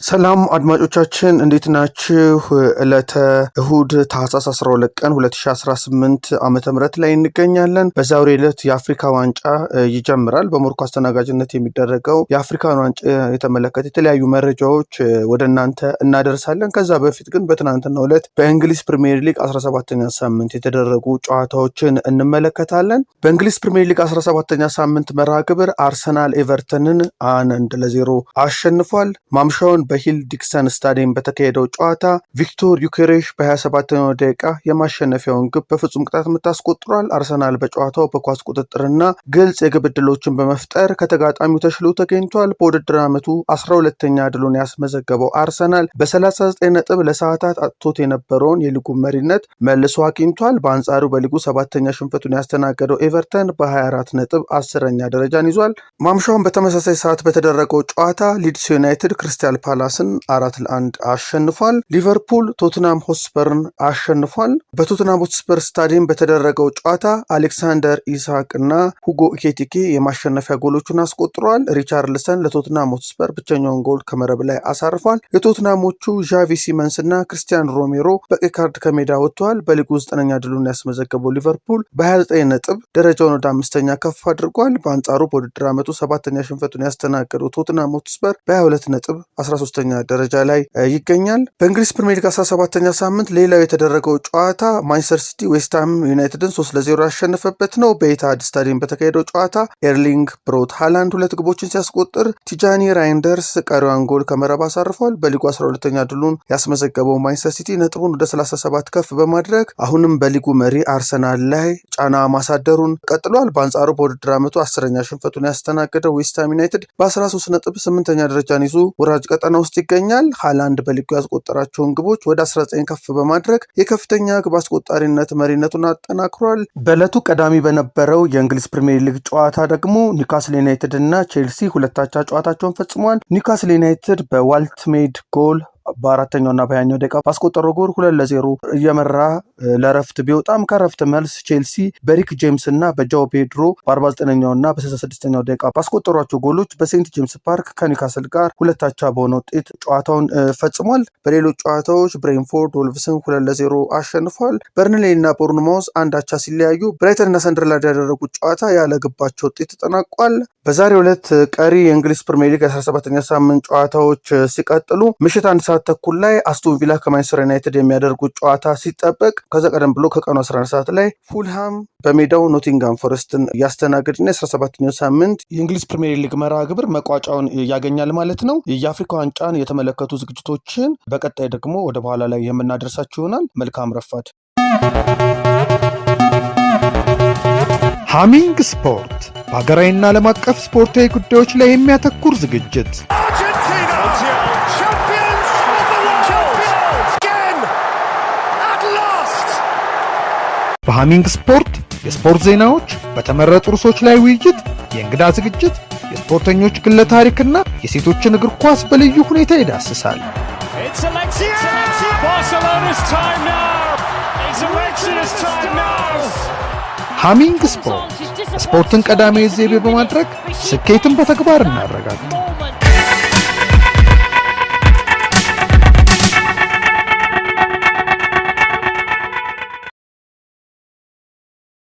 ሰላም አድማጮቻችን እንዴት ናችሁ? ዕለተ እሁድ ታህሳስ 12 ቀን 2018 ዓመተ ምህረት ላይ እንገኛለን። በዛሬው ዕለት የአፍሪካ ዋንጫ ይጀምራል። በሞሮኮ አስተናጋጅነት የሚደረገው የአፍሪካን ዋንጫ የተመለከተ የተለያዩ መረጃዎች ወደ እናንተ እናደርሳለን። ከዛ በፊት ግን በትናንትናው ዕለት በእንግሊዝ ፕሪሚየር ሊግ 17ኛ ሳምንት የተደረጉ ጨዋታዎችን እንመለከታለን። በእንግሊዝ ፕሪሚየር ሊግ 17ኛ ሳምንት መርሃ ግብር አርሰናል ኤቨርተንን 1-0 አሸንፏል። ማምሻውን በሂል ዲክሰን ስታዲየም በተካሄደው ጨዋታ ቪክቶር ዩኬሬሽ በ27ኛው ደቂቃ የማሸነፊያውን ግብ በፍጹም ቅጣት ምት አስቆጥሯል። አርሰናል በጨዋታው በኳስ ቁጥጥርና ግልጽ የግብ ዕድሎችን በመፍጠር ከተጋጣሚው ተሽሎ ተገኝቷል። በውድድር ዓመቱ 12ኛ ድሉን ያስመዘገበው አርሰናል በ39 ነጥብ ለሰዓታት አጥቶት የነበረውን የሊጉ መሪነት መልሶ አግኝቷል። በአንጻሩ በሊጉ 7ኛ ሽንፈቱን ያስተናገደው ኤቨርተን በ24 ነጥብ 10ኛ ደረጃን ይዟል። ማምሻውን በተመሳሳይ ሰዓት በተደረገው ጨዋታ ሊድስ ዩናይትድ ክሪስታል ፓላስን 4-1 አሸንፏል። ሊቨርፑል ቶትናም ሆትስፐርን አሸንፏል። በቶትናም ሆትስፐር ስታዲየም በተደረገው ጨዋታ አሌክሳንደር ኢሳቅ እና ሁጎ ኢኬቲኬ የማሸነፊያ ጎሎቹን አስቆጥረዋል። ሪቻርልሰን ለቶትናም ሆትስፐር ብቸኛውን ጎል ከመረብ ላይ አሳርፏል። የቶትናሞቹ ዣቪ ሲመንስ እና ክርስቲያን ሮሜሮ በቀይ ካርድ ከሜዳ ወጥተዋል። በሊጉ 9ኛ ድሉን ያስመዘገበው ሊቨርፑል በ29 ነጥብ ደረጃውን ወደ 5ኛ ከፍ አድርጓል። በአንጻሩ በውድድር ዓመቱ 7ኛ ሽንፈቱን ያስተናገደው ቶትናም ሆትስፐር በ22 ነጥብ 13ኛ ደረጃ ላይ ይገኛል። በእንግሊዝ ፕሪሚየር ሊግ 17ኛ ሳምንት ሌላው የተደረገው ጨዋታ ማንቸስተር ሲቲ ዌስትሃም ዩናይትድን 3-0 ያሸነፈበት ነው። በኢትሃድ ስታዲየም በተካሄደው ጨዋታ ኤርሊንግ ብሮት ሃላንድ 2 ግቦችን ሲያስቆጥር ቲጃኒ ራይንደርስ ቀሪዋን ጎል ከመረብ አሳርፏል። በሊጉ 12ኛ ድሉን ያስመዘገበው ማንቸስተር ሲቲ ነጥቡን ወደ 37 ከፍ በማድረግ አሁንም በሊጉ መሪ አርሰናል ላይ ጫና ማሳደሩን ቀጥሏል። በአንጻሩ በውድድር ዓመቱ 10ኛ ሽንፈቱን ያስተናገደው ዌስትሃም ዩናይትድ በ13 ነጥብ 8ኛ ደረጃን ይዞ ወራጅ ቀጠና ውስጥ ይገኛል። ሃላንድ በሊጉ ያስቆጠራቸውን ግቦች ወደ 19 ከፍ በማድረግ የከፍተኛ ግብ አስቆጣሪነት መሪነቱን አጠናክሯል። በዕለቱ ቀዳሚ በነበረው የእንግሊዝ ፕሪሚየር ሊግ ጨዋታ ደግሞ ኒውካስል ዩናይትድ እና ቼልሲ ሁለታቻ ጨዋታቸውን ፈጽመዋል። ኒውካስል ዩናይትድ በዋልትሜድ ጎል በአራተኛውና በ20ኛው ደቂቃ ባስቆጠረው ጎል 2-0 እየመራ ለረፍት ቢወጣም ከረፍት መልስ ቼልሲ በሪክ ጄምስ እና በጃው ፔድሮ በ49ኛውና በ66ኛው ደቂቃ ባስቆጠሯቸው ጎሎች በሴንት ጄምስ ፓርክ ከኒውካስል ጋር ሁለታቻ በሆነ ውጤት ጨዋታውን ፈጽሟል። በሌሎች ጨዋታዎች ብሬንፎርድ ወልቭስን 2-0 አሸንፏል። በርንሌይ እና ቦርንማውዝ አንዳቻ ሲለያዩ ብራይተን እና ሰንደርላንድ ያደረጉት ጨዋታ ያለ ግባቸው ውጤት ተጠናቋል። በዛሬው ዕለት ቀሪ የእንግሊዝ ፕሪሚየር ሊግ 17ኛ ሳምንት ጨዋታዎች ሲቀጥሉ ምሽት 1 ሰዓት ተኩል ላይ አስቶን ቪላ ከማንቸስተር ዩናይትድ የሚያደርጉት ጨዋታ ሲጠበቅ ከዛ ቀደም ብሎ ከቀኑ 11 ሰዓት ላይ ፉልሃም በሜዳው ኖቲንጋም ፎረስትን ያስተናግድና 17ኛው ሳምንት የእንግሊዝ ፕሪሚየር ሊግ መርሃ ግብር መቋጫውን ያገኛል ማለት ነው። የአፍሪካ ዋንጫን የተመለከቱ ዝግጅቶችን በቀጣይ ደግሞ ወደ በኋላ ላይ የምናደርሳችሁ ይሆናል። መልካም ረፋድ። ሃሚንግ ስፖርት በሀገራዊና ዓለም አቀፍ ስፖርታዊ ጉዳዮች ላይ የሚያተኩር ዝግጅት በሃሚንግ ስፖርት የስፖርት ዜናዎች፣ በተመረጡ ርዕሶች ላይ ውይይት፣ የእንግዳ ዝግጅት፣ የስፖርተኞች ግለ ታሪክና የሴቶችን እግር ኳስ በልዩ ሁኔታ ይዳስሳል። ሃሚንግ ስፖርት ስፖርትን ቀዳሚ ዘይቤ በማድረግ ስኬትን በተግባር እናረጋግጥ።